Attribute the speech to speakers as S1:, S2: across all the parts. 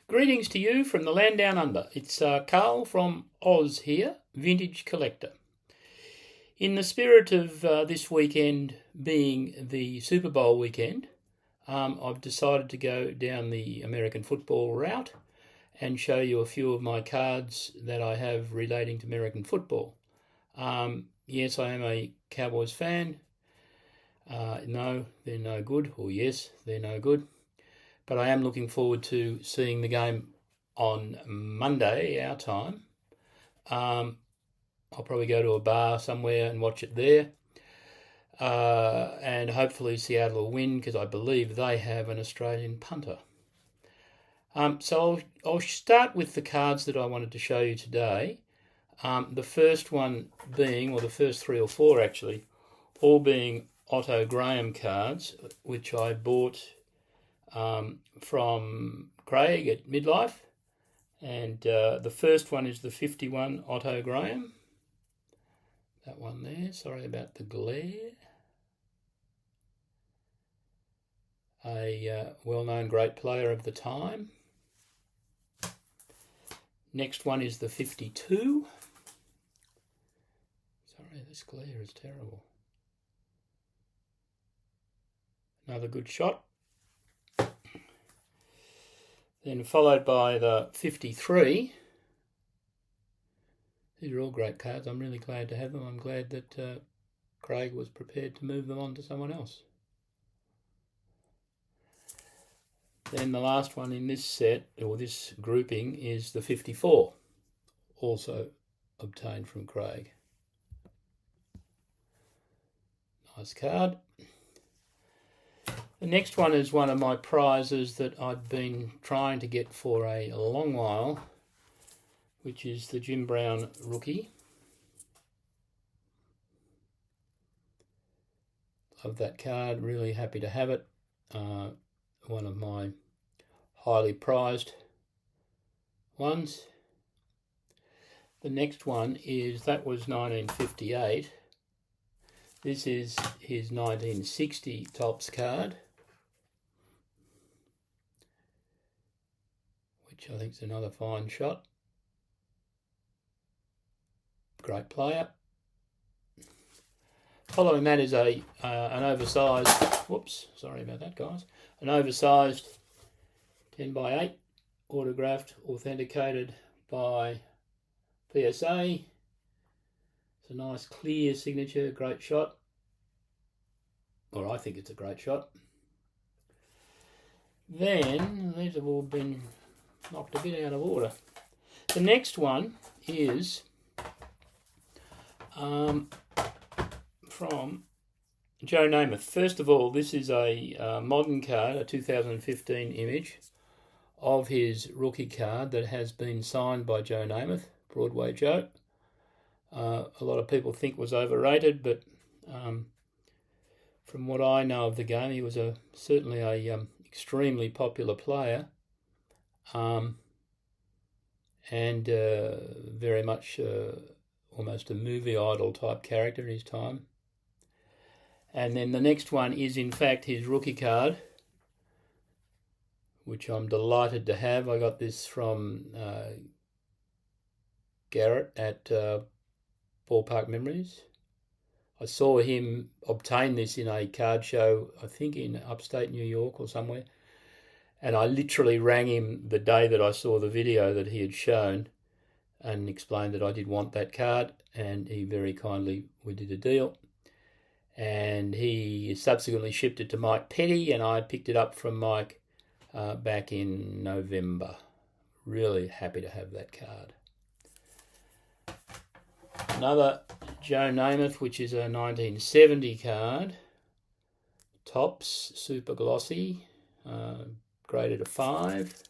S1: Greetings to you from the land down under. It's Carl from Oz here, Vintage Collector. In the spirit of this weekend being the Super Bowl weekend, I've decided to go down the American football route and show you a few of my cards that I have relating to American football. Yes, I am a Cowboys fan. No, they're no good. Or yes, they're no good. But I am looking forward to seeing the game on Monday, our time. I'll probably go to a bar somewhere and watch it there. And hopefully Seattle will win because I believe they have an Australian punter. So I'll start with the cards that I wanted to show you today. The first one being, or the first three or four actually, all being Otto Graham cards, which I bought from Craig at Midlife, and the first one is the 51 Otto Graham. That one there, sorry about the glare. A well-known great player of the time. Next one is the 52. Sorry, this glare is terrible. Another good shot. Then followed by the 53. These are all great cards. I'm really glad to have them. I'm glad that Craig was prepared to move them on to someone else. Then the last one in this set, or this grouping, is the 54, also obtained from Craig. Nice card. The next one is one of my prizes that I've been trying to get for a long while, which is the Jim Brown rookie. Love that card, really happy to have it. One of my highly prized ones. The next one is, that was 1958. This is his 1960 Topps card, which I think is another fine shot. Great player. Following that is an oversized, whoops, sorry about that guys, an oversized 10x8, autographed, authenticated by PSA. It's a nice clear signature, great shot. Or I think it's a great shot. Then, these have all been knocked a bit out of order. The next one is from Joe Namath. First of all, this is a modern card, a 2015 image of his rookie card that has been signed by Joe Namath, Broadway Joe. A lot of people think was overrated, but from what I know of the game, he was certainly a extremely popular player, and very much almost a movie idol type character in his time. And then the next one is in fact his rookie card, which I'm delighted to have. I got this from Garrett at Ballpark Memories. I saw him obtain this in a card show, I think in upstate New York or somewhere, and I literally rang him the day that I saw the video that he had shown and explained that I did want that card, and he very kindly, we did a deal, and he subsequently shipped it to Mike Petty, and I picked it up from Mike back in November. Really happy to have that card. Another Joe Namath, which is a 1970 card. Topps, super glossy, graded a 5.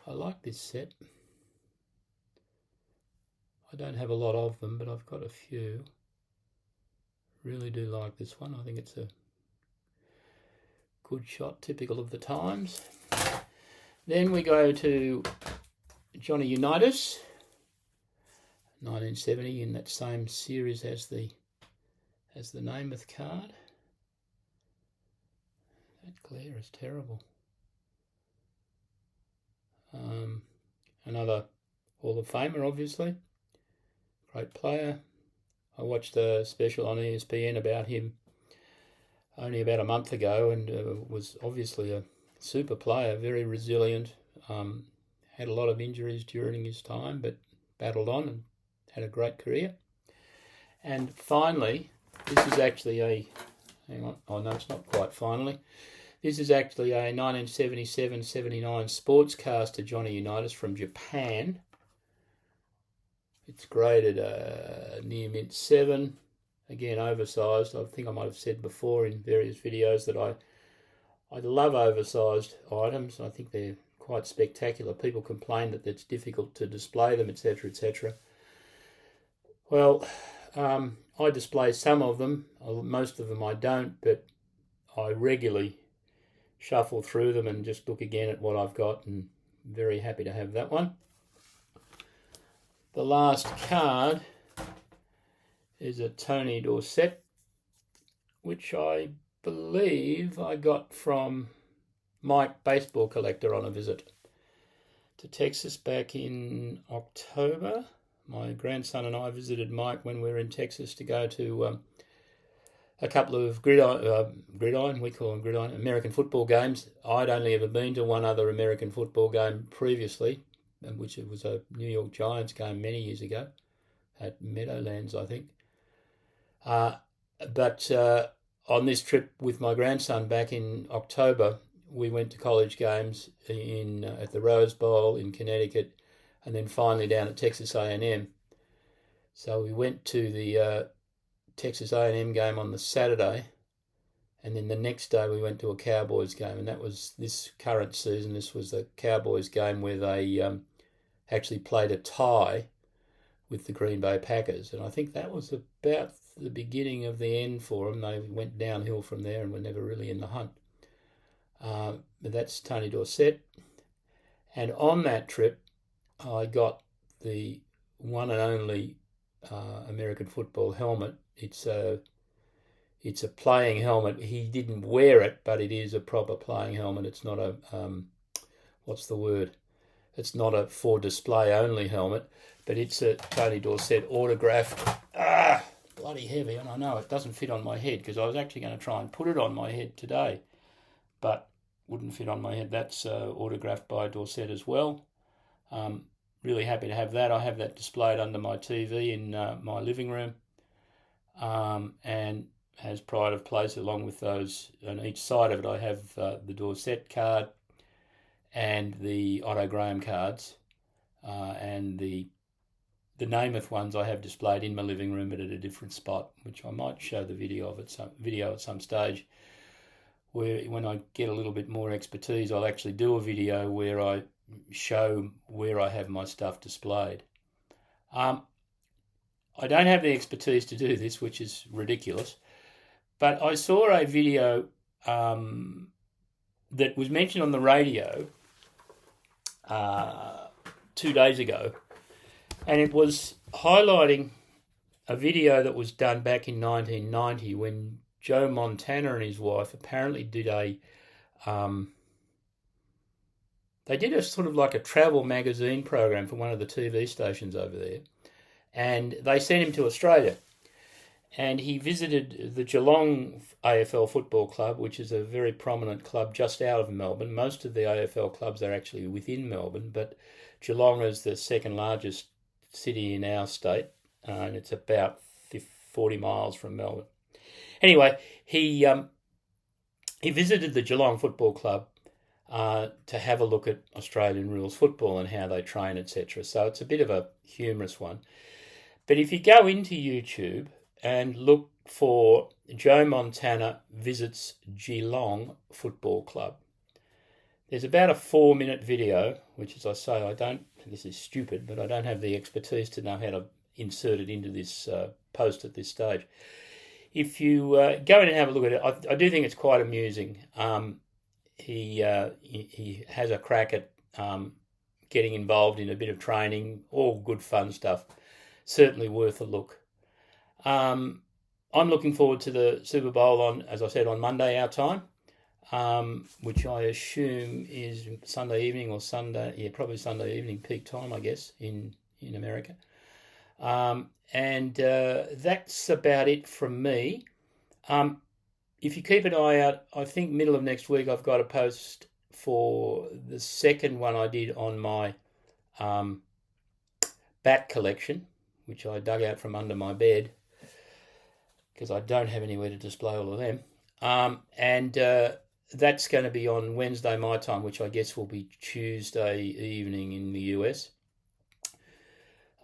S1: I like this set. I don't have a lot of them, but I've got a few. Really do like this one. I think it's a good shot, typical of the times. Then we go to Johnny Unitas, 1970, in that same series as the Namath card. That glare is terrible. another Hall of Famer, obviously. Great player. I watched a special on ESPN about him only about a month ago, and was obviously a super player, very resilient, had a lot of injuries during his time, but battled on and had a great career. And finally, this is actually a, hang on, oh no, it's not quite finally. This is actually a 1977-79 sportscaster Johnny Unitas from Japan. It's graded near mint 7. Again, oversized. I think I might have said before in various videos that I love oversized items. I think they're quite spectacular. People complain that it's difficult to display them, etc., etc. Well, I display some of them. Most of them I don't, but I regularly shuffle through them and just look again at what I've got, and I'm very happy to have that one. The last card is a Tony Dorsett, which I believe I got from Mike, baseball collector, on a visit to Texas back in October. My grandson and I visited Mike when we were in Texas to go to a couple of gridiron, we call them gridiron, American football games. I'd only ever been to one other American football game previously, which it was a New York Giants game many years ago at Meadowlands, I think. But on this trip with my grandson back in October, we went to college games at the Rose Bowl in Connecticut, and then finally down at Texas A&M. So we went to the Texas A&M game on the Saturday, and then the next day we went to a Cowboys game, and that was this current season. This was the Cowboys game where they actually played a tie with the Green Bay Packers, and I think that was about the beginning of the end for them. They went downhill from there and were never really in the hunt. But that's Tony Dorsett. And on that trip, I got the one and only American football helmet. It's a playing helmet. He didn't wear it, but it is a proper playing helmet. It's not a what's the word? It's not a for display only helmet, but it's a Tony Dorsett autographed. Bloody heavy, and I know it doesn't fit on my head because I was actually going to try and put it on my head today, but wouldn't fit on my head. That's autographed by Dorsett as well. Really happy to have that. I have that displayed under my TV in my living room, and has pride of place along with those. On each side of it, I have the Dorsett card and the Otto Graham cards, and the Namath ones I have displayed in my living room, but at a different spot, which I might show the video of at some stage. Where when I get a little bit more expertise, I'll actually do a video where I show where I have my stuff displayed. I don't have the expertise to do this, which is ridiculous, but I saw a video that was mentioned on the radio 2 days ago, and it was highlighting a video that was done back in 1990 when Joe Montana and his wife apparently did they did a sort of like a travel magazine program for one of the TV stations over there, and they sent him to Australia, and he visited the Geelong AFL Football Club, which is a very prominent club just out of Melbourne. Most of the AFL clubs are actually within Melbourne, but Geelong is the second largest city in our state, and it's about 40 miles from Melbourne. Anyway, he visited the Geelong Football Club to have a look at Australian rules football and how they train, etc. So it's a bit of a humorous one. But if you go into YouTube and look for Joe Montana visits Geelong Football Club, there's about a 4-minute video, which, as I say, this is stupid, but I don't have the expertise to know how to insert it into this post at this stage. If you go in and have a look at it, I do think it's quite amusing. He has a crack at getting involved in a bit of training, all good fun stuff. Certainly worth a look. I'm looking forward to the Super Bowl as I said, on Monday our time. which I assume is Sunday evening or probably Sunday evening peak time, I guess, in America. And that's about it from me. If you keep an eye out, I think middle of next week I've got a post for the second one I did on my bat collection, which I dug out from under my bed because I don't have anywhere to display all of them. And that's going to be on Wednesday my time, which I guess will be Tuesday evening in the US.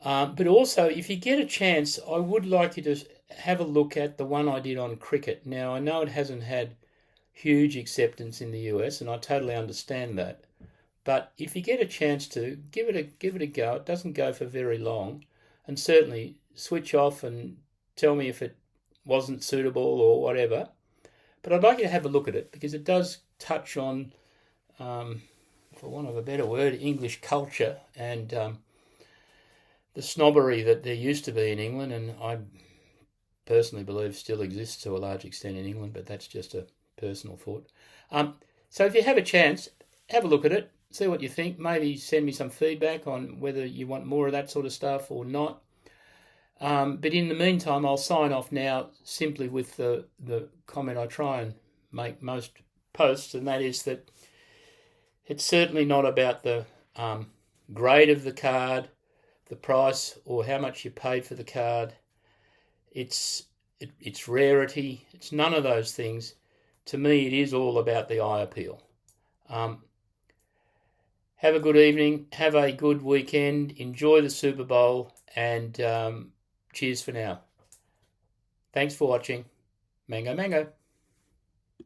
S1: But also, if you get a chance, I would like you to have a look at the one I did on cricket. Now, I know it hasn't had huge acceptance in the US, and I totally understand that. But if you get a chance to, give it a go. It doesn't go for very long. And certainly switch off and tell me if it wasn't suitable or whatever. But I'd like you to have a look at it because it does touch on, for want of a better word, English culture and the snobbery that there used to be in England, and I personally believe still exists to a large extent in England, but that's just a personal thought. So if you have a chance, have a look at it, see what you think, maybe send me some feedback on whether you want more of that sort of stuff or not. But in the meantime, I'll sign off now simply with the comment I try and make most posts, and that is that it's certainly not about the grade of the card, the price, or how much you paid for the card. It's rarity. It's none of those things. To me, it is all about the eye appeal. Have a good evening. Have a good weekend. Enjoy the Super Bowl, and cheers for now. Thanks for watching. Mango, mango.